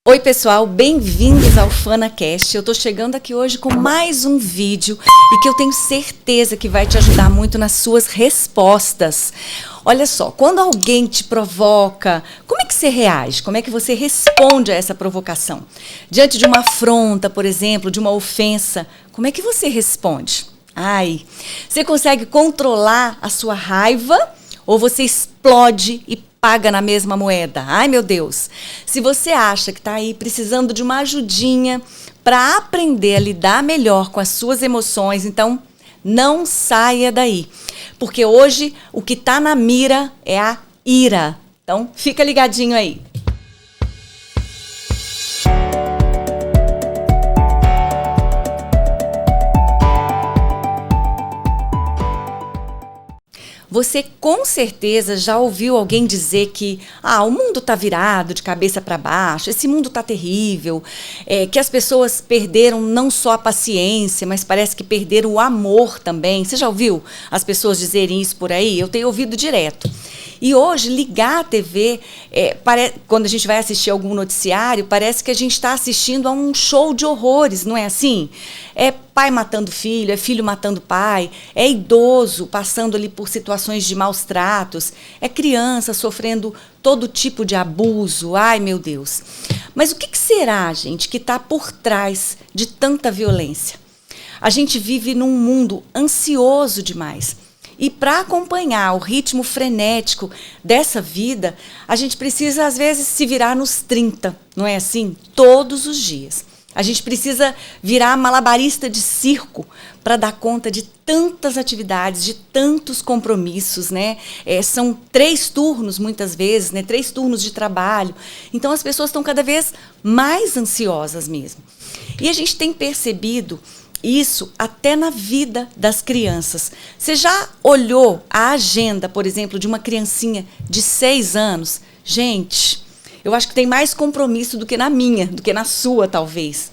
Oi pessoal, bem-vindos ao FanaCast. Eu tô chegando aqui hoje com mais um vídeo e que eu tenho certeza que vai te ajudar muito nas suas respostas. Olha só, quando alguém te provoca, como é que você reage? Como é que você responde a essa provocação? Diante de uma afronta, por exemplo, de uma ofensa, como é que você responde? Você consegue controlar a sua raiva ou você explode e paga na mesma moeda? Ai, meu Deus! Se você acha que está aí precisando de uma ajudinha para aprender a lidar melhor com as suas emoções, então não saia daí. Porque hoje o que está na mira é a ira. Então fica ligadinho aí. Você com certeza já ouviu alguém dizer que o mundo está virado de cabeça para baixo, esse mundo está terrível, que as pessoas perderam não só a paciência, mas parece que perderam o amor também. Você já ouviu as pessoas dizerem isso por aí? Eu tenho ouvido direto. E hoje, ligar a TV, quando a gente vai assistir algum noticiário, parece que a gente está assistindo a um show de horrores, não é assim? É pai matando filho, é filho matando pai, é idoso passando ali por situações de maus tratos, é criança sofrendo todo tipo de abuso. Ai, meu Deus. Mas o que será, gente, que está por trás de tanta violência? A gente vive num mundo ansioso demais. E para acompanhar o ritmo frenético dessa vida, a gente precisa, às vezes, se virar nos 30, não é assim? Todos os dias. A gente precisa virar malabarista de circo para dar conta de tantas atividades, de tantos compromissos, né? São 3 turnos, muitas vezes, né? 3 turnos de trabalho. Então, as pessoas estão cada vez mais ansiosas mesmo. E a gente tem percebido isso até na vida das crianças. Você já olhou a agenda, por exemplo, de uma criancinha de 6 anos? Gente, eu acho que tem mais compromisso do que na minha, do que na sua, talvez.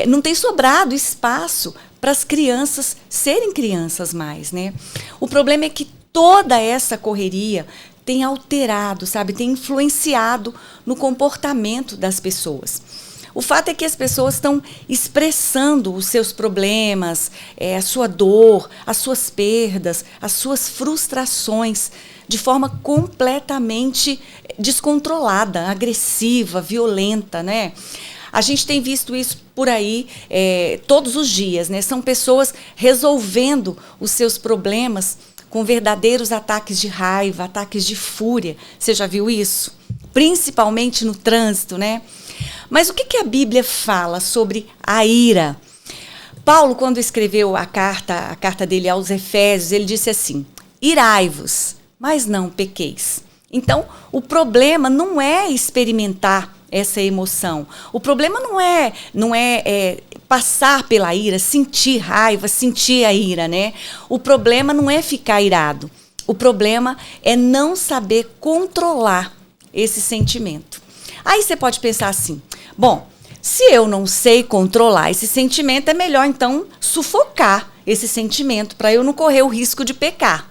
Não tem sobrado espaço para as crianças serem crianças mais, né? O problema é que toda essa correria tem alterado, sabe? Tem influenciado no comportamento das pessoas. O fato é que as pessoas estão expressando os seus problemas, a sua dor, as suas perdas, as suas frustrações de forma completamente descontrolada, agressiva, violenta, né? A gente tem visto isso por aí todos os dias, né? São pessoas resolvendo os seus problemas com verdadeiros ataques de raiva, ataques de fúria. Você já viu isso? Principalmente no trânsito, né? Mas o que a Bíblia fala sobre a ira? Paulo, quando escreveu a carta dele aos Efésios, ele disse assim: irai-vos, mas não pequeis. Então, o problema não é experimentar essa emoção. O problema não é passar pela ira, sentir raiva, sentir a ira, né? O problema não é ficar irado. O problema é não saber controlar esse sentimento. Aí você pode pensar assim: bom, se eu não sei controlar esse sentimento, é melhor então sufocar esse sentimento para eu não correr o risco de pecar.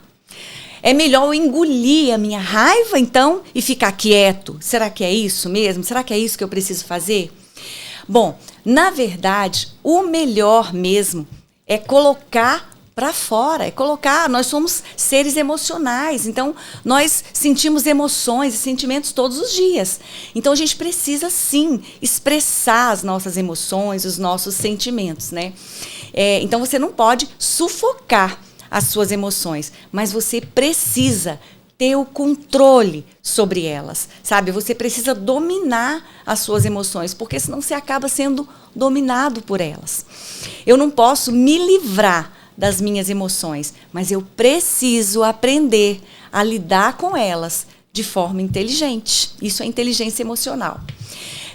É melhor eu engolir a minha raiva então e ficar quieto. Será que é isso mesmo? Será que é isso que eu preciso fazer? Bom, na verdade, o melhor mesmo é colocar para fora, nós somos seres emocionais, então nós sentimos emoções e sentimentos todos os dias. Então a gente precisa sim expressar as nossas emoções, os nossos sentimentos, né? Então você não pode sufocar as suas emoções, mas você precisa ter o controle sobre elas, sabe? Você precisa dominar as suas emoções, porque senão você acaba sendo dominado por elas. Eu não posso me livrar das minhas emoções, mas eu preciso aprender a lidar com elas de forma inteligente. Isso é inteligência emocional.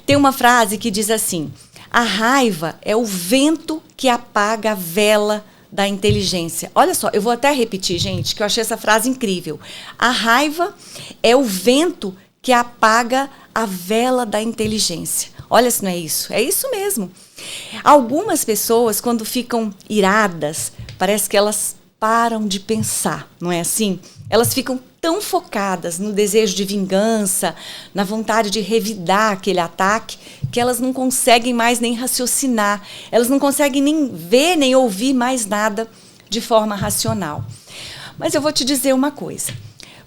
Tem uma frase que diz assim: a raiva é o vento que apaga a vela da inteligência. Olha só, eu vou até repetir, gente, que eu achei essa frase incrível. A raiva é o vento que apaga a vela da inteligência. Olha se não é isso. É isso mesmo. Algumas pessoas, quando ficam iradas, parece que elas param de pensar, não é assim? Elas ficam tão focadas no desejo de vingança, na vontade de revidar aquele ataque, que elas não conseguem mais nem raciocinar, elas não conseguem nem ver, nem ouvir mais nada de forma racional. Mas eu vou te dizer uma coisa.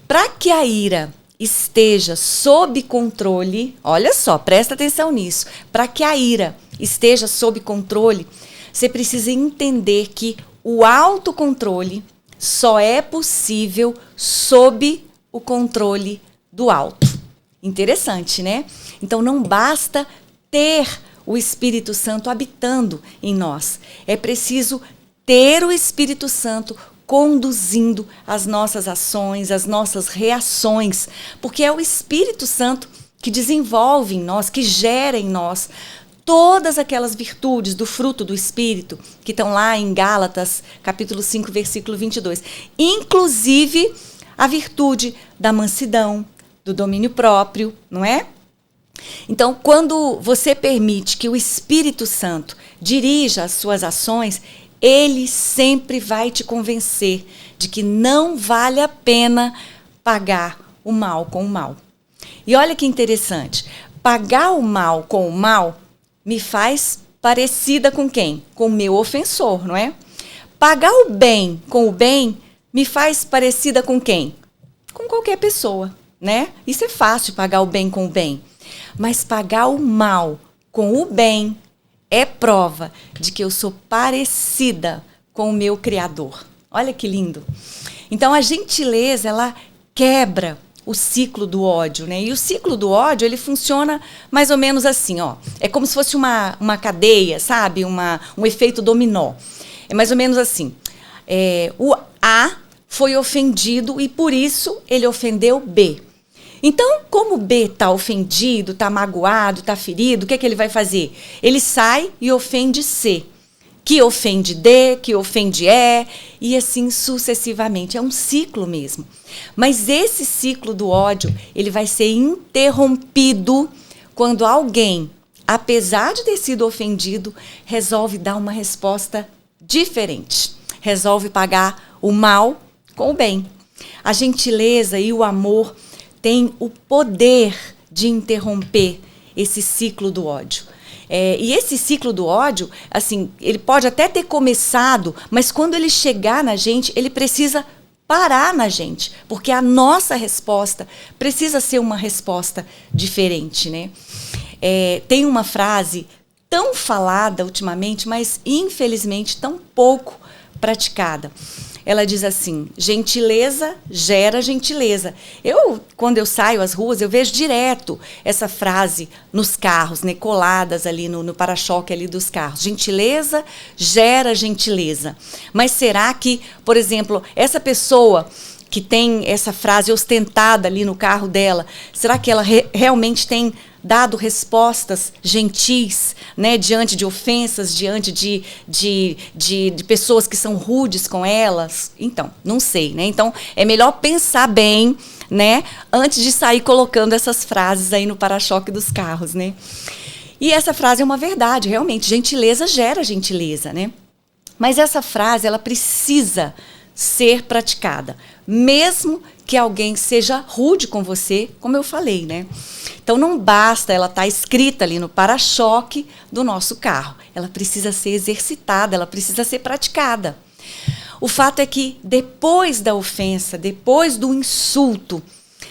Para que a ira esteja sob controle, olha só, presta atenção nisso. Para que a ira esteja sob controle, você precisa entender que o autocontrole só é possível sob o controle do alto. Interessante, né? Então não basta ter o Espírito Santo habitando em nós. É preciso ter o Espírito Santo conduzindo as nossas ações, as nossas reações, porque é o Espírito Santo que desenvolve em nós, que gera em nós todas aquelas virtudes do fruto do Espírito que estão lá em Gálatas, capítulo 5, versículo 22. Inclusive a virtude da mansidão, do domínio próprio, não é? Então, quando você permite que o Espírito Santo dirija as suas ações, ele sempre vai te convencer de que não vale a pena pagar o mal com o mal. E olha que interessante, pagar o mal com o mal me faz parecida com quem? Com o meu ofensor, não é? Pagar o bem com o bem me faz parecida com quem? Com qualquer pessoa, né? Isso é fácil, pagar o bem com o bem. Mas pagar o mal com o bem é prova de que eu sou parecida com o meu Criador. Olha que lindo. Então, a gentileza, ela quebra o ciclo do ódio, né? E o ciclo do ódio, ele funciona mais ou menos assim, ó. É como se fosse uma cadeia, sabe? Um efeito dominó. É mais ou menos assim. O A foi ofendido e, por isso, ele ofendeu B. Então, como B está ofendido, está magoado, está ferido, o que ele vai fazer? Ele sai e ofende C, que ofende D, que ofende E, e assim sucessivamente. É um ciclo mesmo. Mas esse ciclo do ódio, ele vai ser interrompido quando alguém, apesar de ter sido ofendido, resolve dar uma resposta diferente. Resolve pagar o mal com o bem. A gentileza e o amor tem o poder de interromper esse ciclo do ódio. E esse ciclo do ódio, assim, ele pode até ter começado, mas quando ele chegar na gente, ele precisa parar na gente, porque a nossa resposta precisa ser uma resposta diferente, né? Tem uma frase tão falada ultimamente, mas infelizmente tão pouco praticada. Ela diz assim: gentileza gera gentileza. Quando eu saio às ruas, eu vejo direto essa frase nos carros, né, coladas ali no para-choque ali dos carros. Gentileza gera gentileza. Mas será que, por exemplo, essa pessoa que tem essa frase ostentada ali no carro dela, será que ela realmente tem dado respostas gentis, né, diante de ofensas, diante de pessoas que são rudes com elas? Então, não sei, né? Então, é melhor pensar bem, né, antes de sair colocando essas frases aí no para-choque dos carros, né? E essa frase é uma verdade, realmente, gentileza gera gentileza, né? Mas essa frase, ela precisa ser praticada, mesmo que alguém seja rude com você, como eu falei, né? Então, não basta ela estar escrita ali no para-choque do nosso carro. Ela precisa ser exercitada, ela precisa ser praticada. O fato é que, depois da ofensa, depois do insulto,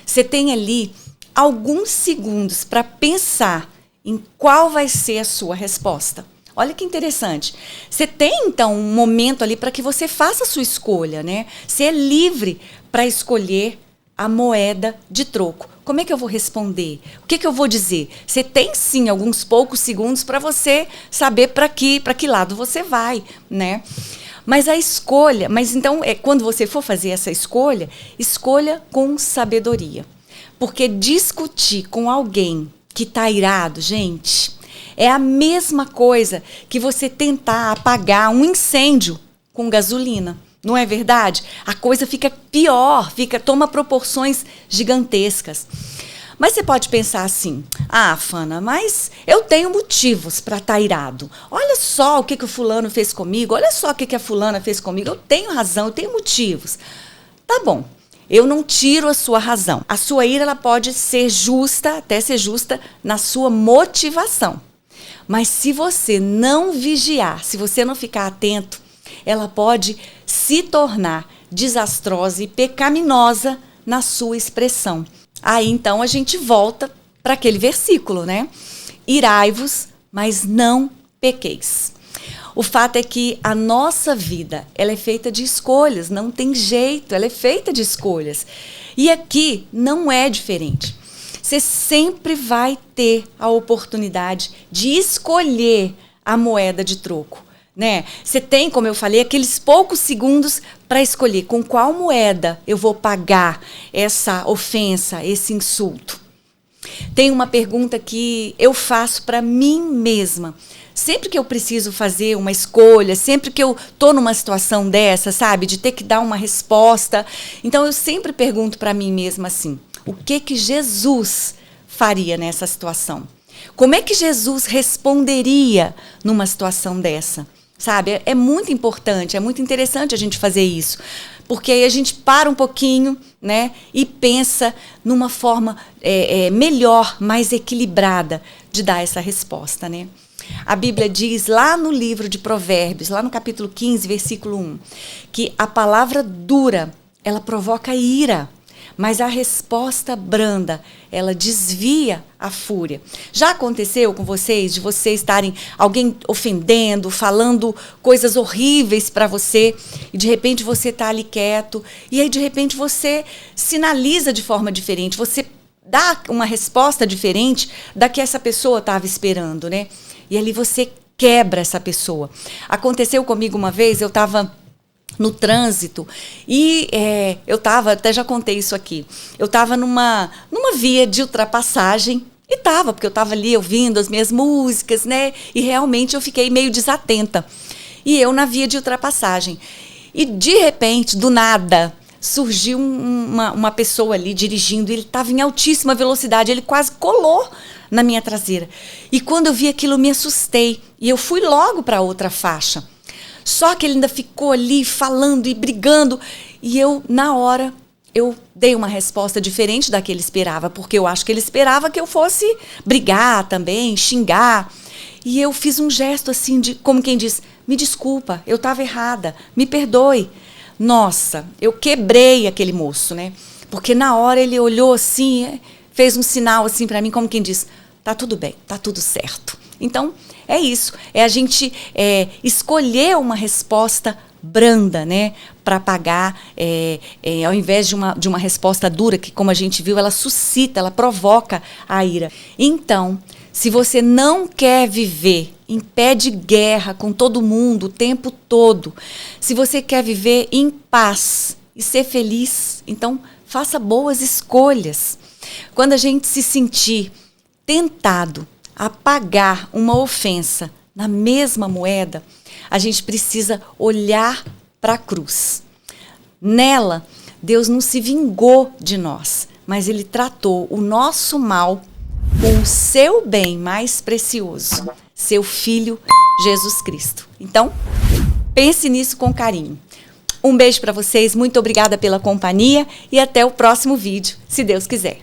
você tem ali alguns segundos para pensar em qual vai ser a sua resposta. Olha que interessante. Você tem, então, um momento ali para que você faça a sua escolha, né? Você é livre para escolher a moeda de troco. Como é que eu vou responder? O que eu vou dizer? Você tem, sim, alguns poucos segundos para você saber para que lado você vai, né? Mas a escolha, então, quando você for fazer essa escolha, escolha com sabedoria. Porque discutir com alguém que está irado, gente, é a mesma coisa que você tentar apagar um incêndio com gasolina. Não é verdade? A coisa fica pior, toma proporções gigantescas. Mas você pode pensar assim: ah, Fana, mas eu tenho motivos para estar irado. Olha só o que o fulano fez comigo, olha só o que a fulana fez comigo. Eu tenho razão, eu tenho motivos. Tá bom, Eu não tiro a sua razão. A sua ira ela pode ser justa, até ser justa na sua motivação. Mas se você não vigiar, se você não ficar atento, ela pode se tornar desastrosa e pecaminosa na sua expressão. Aí então a gente volta para aquele versículo, né? Irai-vos, mas não pequeis. O fato é que a nossa vida, ela é feita de escolhas, não tem jeito, ela é feita de escolhas. E aqui não é diferente. Você sempre vai ter a oportunidade de escolher a moeda de troco, né? Você tem, como eu falei, aqueles poucos segundos para escolher com qual moeda eu vou pagar essa ofensa, esse insulto. Tem uma pergunta que eu faço para mim mesma. Sempre que eu preciso fazer uma escolha, sempre que eu tô numa situação dessa, sabe, de ter que dar uma resposta, então eu sempre pergunto para mim mesma assim: o que Jesus faria nessa situação? Como é que Jesus responderia numa situação dessa? Sabe, é muito importante, é muito interessante a gente fazer isso, porque aí a gente para um pouquinho, né, e pensa numa forma melhor, mais equilibrada de dar essa resposta, né? A Bíblia diz lá no livro de Provérbios, lá no capítulo 15, versículo 1, que a palavra dura, ela provoca ira, mas a resposta branda, ela desvia a fúria. Já aconteceu com vocês, de vocês estarem alguém ofendendo, falando coisas horríveis para você, e de repente você está ali quieto, e aí de repente você sinaliza de forma diferente, você dá uma resposta diferente da que essa pessoa estava esperando, né? E ali você quebra essa pessoa. Aconteceu comigo uma vez, eu estava no trânsito e eu estava, até já contei isso aqui, eu estava numa via de ultrapassagem e porque eu estava ali ouvindo as minhas músicas, né? E realmente eu fiquei meio desatenta. E eu na via de ultrapassagem. E de repente, do nada, surgiu uma pessoa ali dirigindo, ele estava em altíssima velocidade, ele quase colou na minha traseira. E quando eu vi aquilo, eu me assustei. E eu fui logo para outra faixa. Só que ele ainda ficou ali falando e brigando. E eu, na hora, eu dei uma resposta diferente da que ele esperava. Porque eu acho que ele esperava que eu fosse brigar também, xingar. E eu fiz um gesto assim, como quem diz, me desculpa, eu estava errada, me perdoe. Nossa, eu quebrei aquele moço, né? Porque na hora ele olhou assim, fez um sinal assim para mim, como quem diz, tá tudo bem, tá tudo certo. Então, é isso. É a gente escolher uma resposta branda, né? Para pagar, ao invés de uma resposta dura, que como a gente viu, ela suscita, ela provoca a ira. Então, se você não quer viver em pé de guerra com todo mundo o tempo todo, se você quer viver em paz e ser feliz, então faça boas escolhas. Quando a gente se sentir tentado a pagar uma ofensa na mesma moeda, a gente precisa olhar para a cruz. Nela, Deus não se vingou de nós, mas Ele tratou o nosso mal com o seu bem mais precioso, seu Filho Jesus Cristo. Então, pense nisso com carinho. Um beijo para vocês, muito obrigada pela companhia e até o próximo vídeo, se Deus quiser.